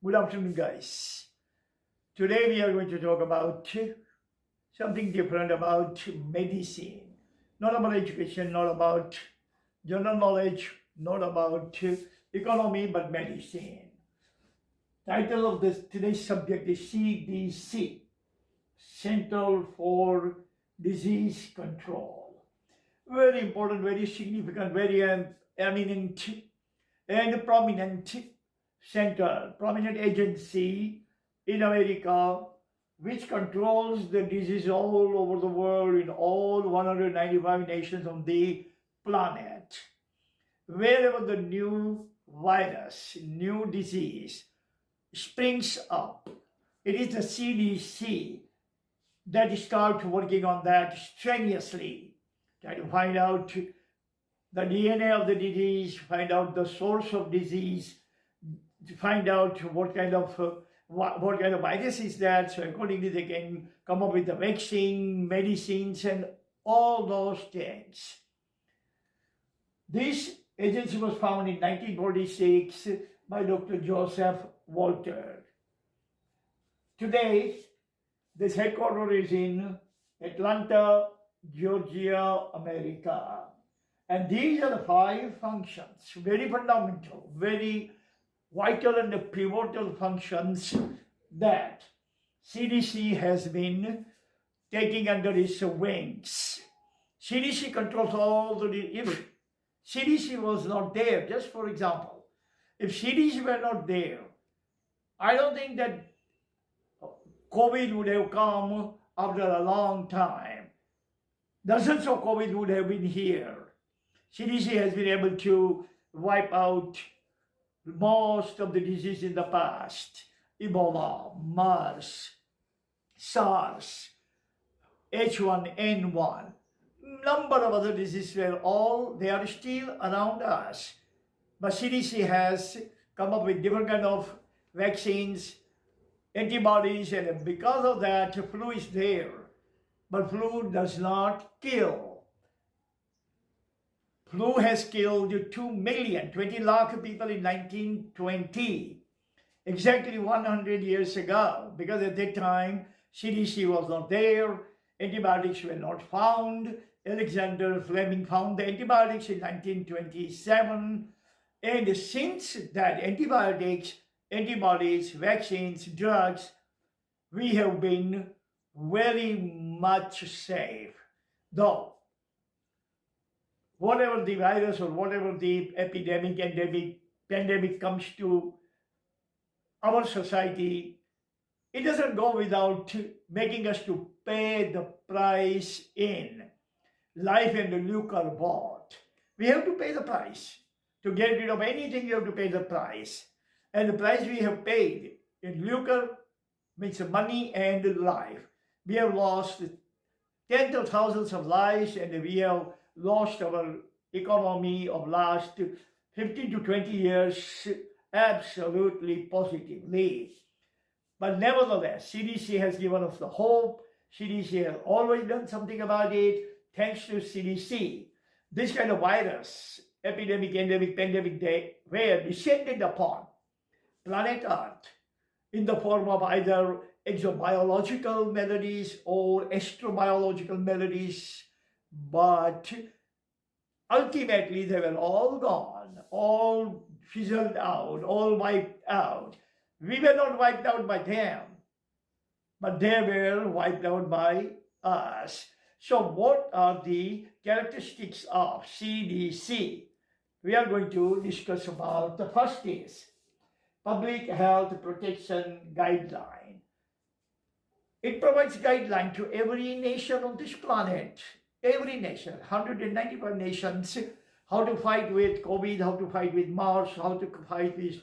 Good afternoon, guys. Today we are going to talk about something different about medicine. Not about education, not about general knowledge, not about economy, but medicine. Title of this today's subject is CDC, Central for Disease Control. Very important, very significant, very eminent and prominent prominent agency in America which controls the disease all over the world in all 195 nations on the planet. Wherever the new virus, new disease springs up, it is the CDC that starts working on that strenuously, try to find out the DNA of the disease, find out the source of disease, to find out what kind of virus is that. So accordingly, they can come up with the vaccine, medicines, and all those things. This agency was founded in 1946 by Dr. Joseph Walter. Today, this headquarters is in Atlanta, Georgia, America. And these are the 5 functions, very fundamental, very vital and pivotal functions that CDC has been taking under its wings. CDC controls all the, if CDC was not there, just for example, if CDC were not there, I don't think that COVID would have come after a long time. Dozens of COVID would have been here. CDC has been able to wipe out most of the disease in the past. Ebola, MERS, SARS, H1N1, number of other diseases they are still around us. But CDC has come up with different kind of vaccines, antibodies, and because of that, flu is there. But flu does not kill. Flu has killed 2 million, 20 lakh people in 1920, exactly 100 years ago, because at that time, CDC was not there, antibiotics were not found. Alexander Fleming found the antibiotics in 1927, and since that, antibodies, vaccines, drugs, we have been very much safe. Though, whatever the virus or whatever the pandemic comes to our society, it doesn't go without making us to pay the price in life and the lucre bought. We have to pay the price. To get rid of anything, you have to pay the price. And the price we have paid in lucre means money and life. We have lost tens of thousands of lives, and we have lost our economy of last 15 to 20 years absolutely positively. But nevertheless, CDC has given us the hope. CDC has always done something about it. Thanks to CDC, this kind of virus, epidemic, endemic, pandemic, they were descended upon planet Earth in the form of either exobiological maladies or astrobiological maladies, but ultimately they were all gone, all fizzled out, all wiped out. We were not wiped out by them, but they were wiped out by us. So what are the characteristics of CDC? We are going to discuss about the first is Public Health Protection Guideline. It provides guideline to every nation on this planet, every nation, 195 nations, how to fight with COVID, how to fight with MERS, how to fight with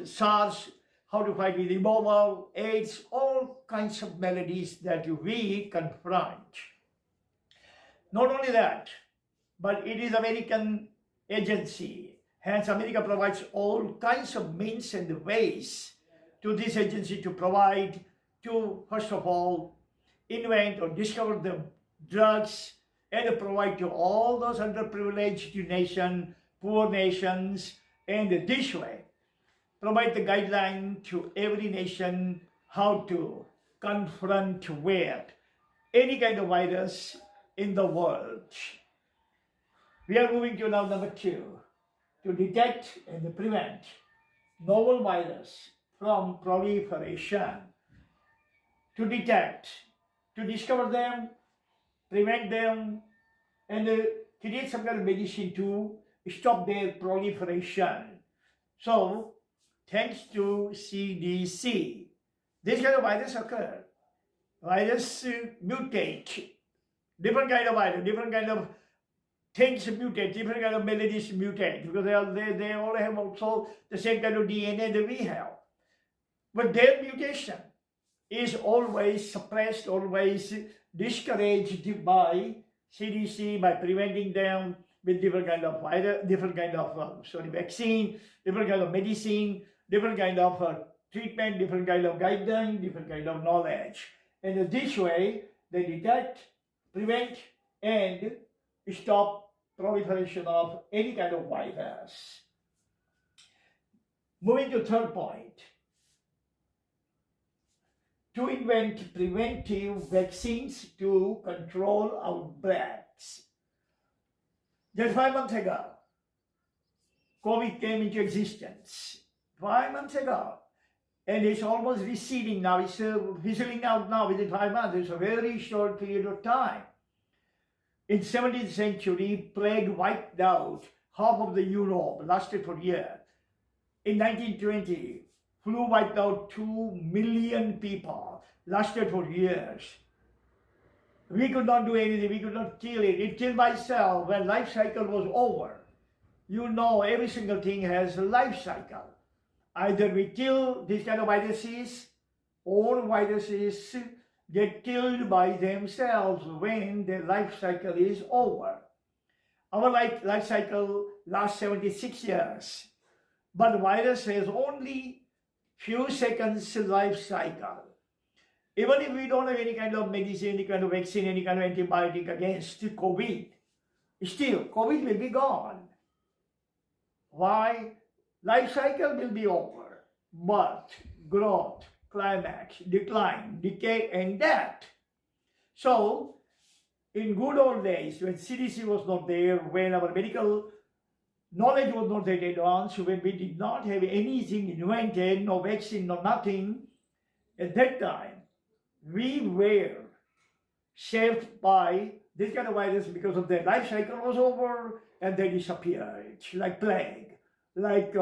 SARS, how to fight with Ebola, AIDS, all kinds of maladies that we confront. Not only that, but it is American agency. Hence, America provides all kinds of means and ways to this agency to provide to, first of all, invent or discover the drugs and provide to all those underprivileged nations, poor nations, and this way provide the guideline to every nation how to confront with any kind of virus in the world. We are moving to now number 2, to detect and prevent novel virus from proliferation. To detect, to discover them, prevent them, and create some kind of medicine to stop their proliferation. So, thanks to CDC, this kind of virus occur. Virus mutate, different kind of virus, different kind of things mutate, different kind of melodies mutate, because they all have also the same kind of DNA that we have. But their mutation is always suppressed, always discouraged by CDC by preventing them with different kind of virus, different kind of vaccine, different kind of medicine, different kind of treatment, different kind of guideline, different kind of knowledge. And this way, they detect, prevent, and stop proliferation of any kind of virus. Moving to third point, to invent preventive vaccines to control outbreaks. Just 5 months ago, COVID came into existence. 5 months ago. And it's almost receding now. It's fizzling out now within 5 months. It's a very short period of time. In 17th century, plague wiped out half of the Europe, lasted for years. In 1920, flu wiped out 2 million people, lasted for years. We could not do anything, we could not kill it. It killed by itself when life cycle was over. You know, every single thing has a life cycle. Either we kill these kind of viruses, or viruses get killed by themselves when their life cycle is over. Our life cycle lasts 76 years, but the virus has only few seconds life cycle. Even if we don't have any kind of medicine, any kind of vaccine, any kind of antibiotic against COVID, still COVID will be gone. Why? Life cycle will be over. Birth, growth, climax, decline, decay, and death. So, in good old days, when CDC was not there, when our medical knowledge was not that advanced, when we did not have anything invented, no vaccine, no nothing, at that time, we were saved by this kind of virus because of their life cycle was over and they disappeared, like plague, like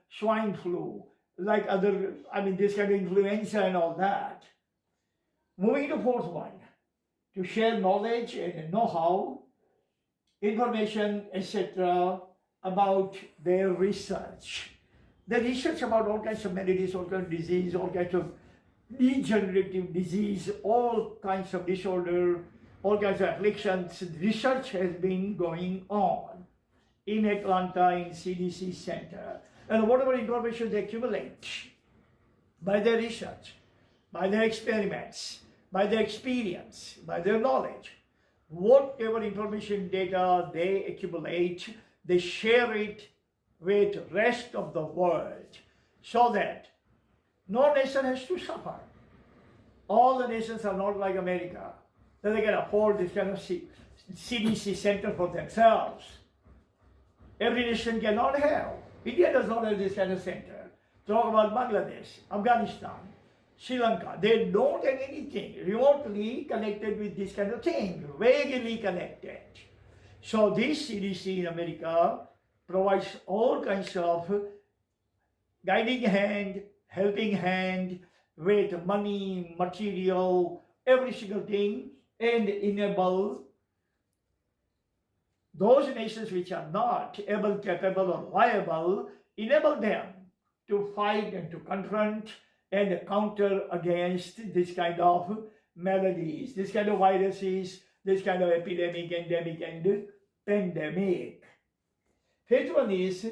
swine flu, like other, this kind of influenza and all that. Moving to fourth one, to share knowledge and know-how, information, etc. about their research. The research about all kinds of maladies, all kinds of disease, all kinds of degenerative disease, all kinds of disorder, all kinds of afflictions, research has been going on in Atlanta, in CDC Center. And whatever information they accumulate by their research, by their experiments, by their experience, by their knowledge, whatever information data they accumulate, they share it with the rest of the world so that no nation has to suffer. All the nations are not like America, that they can afford this kind of CDC center for themselves. Every nation cannot have. India does not have this kind of center. Talk about Bangladesh, Afghanistan, Sri Lanka. They don't have anything remotely connected with this kind of thing, vaguely connected. So this CDC in America provides all kinds of guiding hand, helping hand with money, material, every single thing, and enable those nations which are not able, capable, or viable, enable them to fight and to confront and counter against this kind of maladies, this kind of viruses, this kind of epidemic, endemic, and pandemic. Fifth one is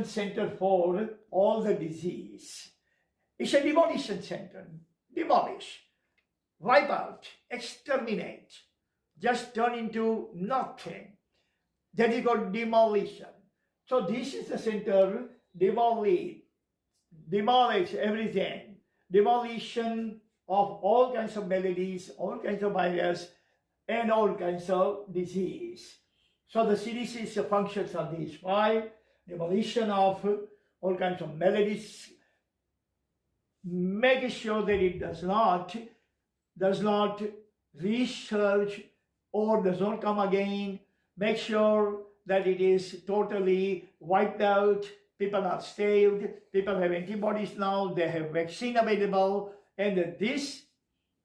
center for all the disease. It's a demolition center. Demolish, wipe out, exterminate, just turn into nothing. That is called demolition. So this is the center, demolish everything. Demolition of all kinds of maladies, all kinds of virus, and all kinds of disease. So the CDC's functions are these five: demolition of all kinds of maladies, making sure that it does not research or does not come again, make sure that it is totally wiped out, people are saved, people have antibodies now, they have vaccine available, and that this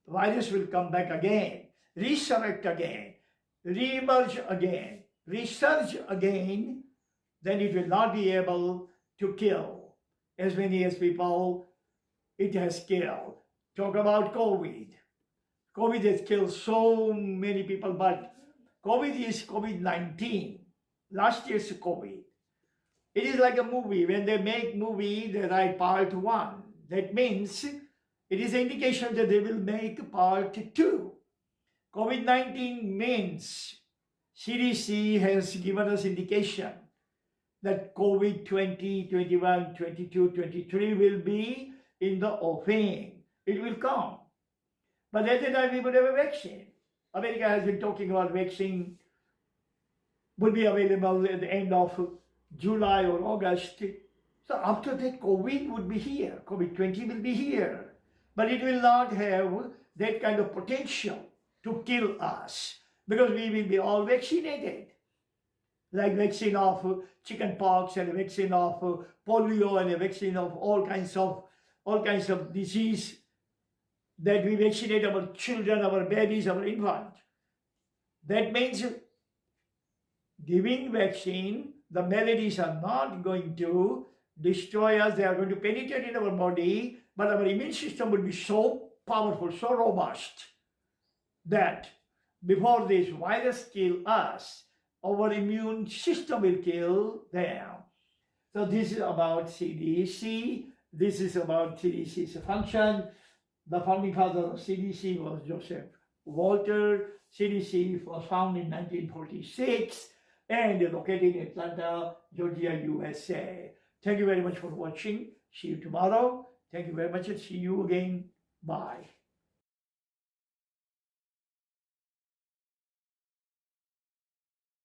virus will come back again, resurrect again, re-emerge again, resurge again, then it will not be able to kill as many as people it has killed. Talk about COVID. COVID has killed so many people, but COVID is COVID-19. Last year's COVID. It is like a movie. When they make movie, they write part 1. That means it is an indication that they will make part 2. COVID-19 means CDC has given us indication that COVID 20, 21, 22, 23 will be in the offing. It will come. But at the time we would have a vaccine. America has been talking about vaccine would be available at the end of July or August. So after that, COVID would be here. COVID-20 will be here. But it will not have that kind of potential to kill us because we will be all vaccinated. Like vaccine of chicken pox and a vaccine of polio and a vaccine of all kinds of disease that we vaccinate our children, our babies, our infants. That means giving vaccine, the maladies are not going to destroy us. They are going to penetrate in our body, but our immune system will be so powerful, so robust that before this virus kill us, our immune system will kill them. So this is about CDC. This is about CDC's function. The founding father of CDC was Joseph Walter. CDC was founded in 1946 and located in Atlanta, Georgia, USA. Thank you very much for watching. See you tomorrow. Thank you very much and see you again. Bye.